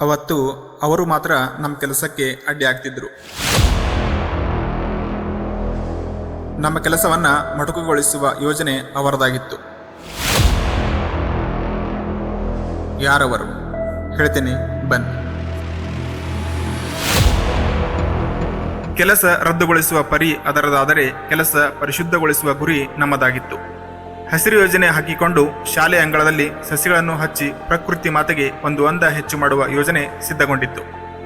ಅವತ್ತು ಅವರು ಮಾತ್ರ ನಮ್ಮ ಕೆಲಸಕ್ಕೆ ಅಡ್ಡಿ ಆಗ್ತಿದ್ರು. ನಮ್ಮ ಕೆಲಸವನ್ನ ಮೊಟಕುಗೊಳಿಸುವ ಯೋಜನೆ ಅವರದಾಗಿತ್ತು. ಯಾರವರು ಹೇಳ್ತೀನಿ ಬನ್ನಿ. ಕೆಲಸ ರದ್ದುಗೊಳಿಸುವ ಪರಿ ಅದರದಾದರೆ ಕೆಲಸ ಪರಿಶುದ್ಧಗೊಳಿಸುವ ಗುರಿ ನಮ್ಮದಾಗಿತ್ತು. ಹಸಿರು ಯೋಜನೆ ಹಾಕಿಕೊಂಡು ಶಾಲೆ ಅಂಗಳದಲ್ಲಿ ಸಸಿಗಳನ್ನು ಹಚ್ಚಿ ಪ್ರಕೃತಿ ಮಾತೆಗೆ ಒಂದು ಅಂದ ಹೆಚ್ಚು ಮಾಡುವ ಯೋಜನೆ ಸಿದ್ಧಗೊಂಡಿತ್ತು.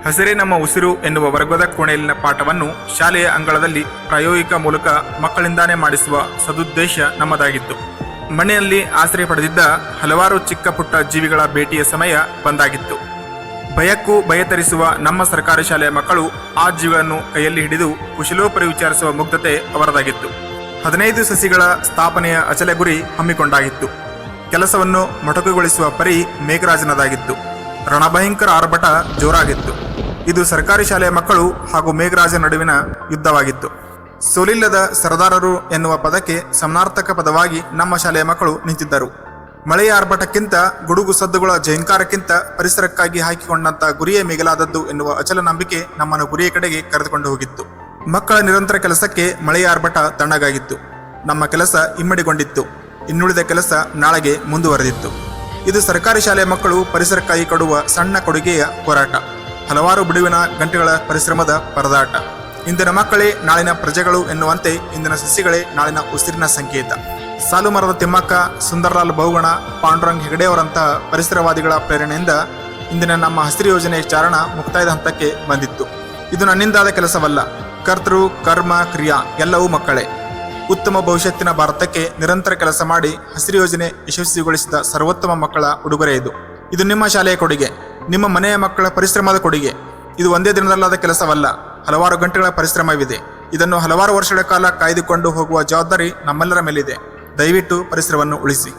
ಹಸಿರೇ ನಮ್ಮ ಉಸಿರು ಎನ್ನುವ ವರ್ಗದ ಕೋಣೆಯಲ್ಲಿನ ಪಾಠವನ್ನು ಶಾಲೆಯ ಅಂಗಳದಲ್ಲಿ ಪ್ರಾಯೋಗಿಕ ಮೂಲಕ ಮಕ್ಕಳಿಂದಾನೇ ಮಾಡಿಸುವ ಸದುದ್ದೇಶ ನಮ್ಮದಾಗಿತ್ತು. ಮಣ್ಣಿನಲ್ಲಿ ಆಶ್ರಯ ಪಡೆದಿದ್ದ ಹಲವಾರು ಚಿಕ್ಕ ಪುಟ್ಟ ಜೀವಿಗಳ ಭೇಟಿಯ ಸಮಯ ಬಂದಾಗಿತ್ತು. ಭಯಕ್ಕೂ ಭಯತರಿಸುವ ನಮ್ಮ ಸರ್ಕಾರಿ ಶಾಲೆಯ ಮಕ್ಕಳು ಆ ಜೀವಿಗಳನ್ನು ಕೈಯಲ್ಲಿ ಹಿಡಿದು ಕುಶಲೋಪರಿ ವಿಚಾರಿಸುವ ಮುಗ್ಧತೆ ಅವರದಾಗಿತ್ತು. 15 ಸಸಿಗಳ ಸ್ಥಾಪನೆಯ ಅಚಲ ಗುರಿ ಹಮ್ಮಿಕೊಂಡಾಗಿತ್ತು. ಕೆಲಸವನ್ನು ಮೊಟಕುಗೊಳಿಸುವ ಪರಿ ಮೇಘರಾಜನದಾಗಿತ್ತು. ರಣಭಯಂಕರ ಆರ್ಭಟ ಜೋರಾಗಿತ್ತು. ಇದು ಸರ್ಕಾರಿ ಶಾಲೆಯ ಮಕ್ಕಳು ಹಾಗೂ ಮೇಘರಾಜ ನಡುವಿನ ಯುದ್ಧವಾಗಿತ್ತು. ಸೋಲಿಲ್ಲದ ಸರದಾರರು ಎನ್ನುವ ಪದಕ್ಕೆ ಸಮಾನಾರ್ಥಕ ಪದವಾಗಿ ನಮ್ಮ ಶಾಲೆಯ ಮಕ್ಕಳು ನಿಂತಿದ್ದರು. ಮಳೆಯ ಆರ್ಭಟಕ್ಕಿಂತ ಗುಡುಗು ಸದ್ದುಗಳ ಜೈಂಕಾರಕ್ಕಿಂತ ಪರಿಸರಕ್ಕಾಗಿ ಹಾಕಿಕೊಂಡಂತ ಗುರಿಯೇ ಮಿಗಿಲಾದದ್ದು ಎನ್ನುವ ಅಚಲ ನಂಬಿಕೆ ನಮ್ಮನ್ನು ಗುರಿಯ ಕಡೆಗೆ ಕರೆದುಕೊಂಡು ಹೋಗಿತ್ತು. ಮಕ್ಕಳ ನಿರಂತರ ಕೆಲಸಕ್ಕೆ ಮಳೆಯ ಆರ್ಭಟ ತಣ್ಣಗಾಗಿತ್ತು. ನಮ್ಮ ಕೆಲಸ ಇಮ್ಮಡಿಗೊಂಡಿತ್ತು. ಇನ್ನುಳಿದ ಕೆಲಸ ನಾಳೆಗೆ ಮುಂದುವರೆದಿತ್ತು. ಇದು ಸರ್ಕಾರಿ ಶಾಲೆಯ ಮಕ್ಕಳು ಪರಿಸರಕ್ಕಾಗಿ ಕೊಡುವ ಸಣ್ಣ ಕೊಡುಗೆಯ ಹೋರಾಟ, ಹಲವಾರು ಬಿಡುವಿನ ಗಂಟೆಗಳ ಪರಿಶ್ರಮದ ಪರದಾಟ. ಇಂದಿನ ಮಕ್ಕಳೇ ನಾಳಿನ ಪ್ರಜೆಗಳು ಎನ್ನುವಂತೆ ಇಂದಿನ ಸಸಿಗಳೇ ನಾಳಿನ ಉಸಿರಿನ ಸಂಕೇತ. ಸಾಲು ಮರದ ತಿಮ್ಮಕ್ಕ, ಸುಂದರಲಾಲ್ ಬಹುಗುಣ, ಪಾಂಡುರಂಗ್ ಹೆಗಡೆಯವರಂತಹ ಪರಿಸರವಾದಿಗಳ ಪ್ರೇರಣೆಯಿಂದ ಇಂದಿನ ನಮ್ಮ ಹಸಿರು ಯೋಜನೆ ಚಾರಣ ಮುಕ್ತಾಯದ ಹಂತಕ್ಕೆ ಬಂದಿತ್ತು. ಇದು ನನ್ನಿಂದಾದ ಕೆಲಸವಲ್ಲ. ಕರ್ತೃ, ಕರ್ಮ, ಕ್ರಿಯಾ ಎಲ್ಲವೂ ಮಕ್ಕಳೇ. ಉತ್ತಮ ಭವಿಷ್ಯತ್ತಿನ ಭಾರತಕ್ಕೆ ನಿರಂತರ ಕೆಲಸ ಮಾಡಿ ಹಸಿರು ಯೋಜನೆ ಯಶಸ್ವಿಗೊಳಿಸಿದ ಸರ್ವೋತ್ತಮ ಮಕ್ಕಳ ಉಡುಗೊರೆ ಇದು. ಇದು ನಿಮ್ಮ ಶಾಲೆಯ ಕೊಡುಗೆ, ನಿಮ್ಮ ಮನೆಯ ಮಕ್ಕಳ ಪರಿಶ್ರಮದ ಕೊಡುಗೆ. ಇದು ಒಂದೇ ದಿನದಲ್ಲಾದ ಕೆಲಸವಲ್ಲ, ಹಲವಾರು ಗಂಟೆಗಳ ಪರಿಶ್ರಮವಿದೆ. ಇದನ್ನು ಹಲವಾರು ವರ್ಷಗಳ ಕಾಲ ಕಾಯ್ದುಕೊಂಡು ಹೋಗುವ ಜವಾಬ್ದಾರಿ ನಮ್ಮೆಲ್ಲರ ಮೇಲಿದೆ. ದಯವಿಟ್ಟು ಪರಿಸರವನ್ನು ಉಳಿಸಿ.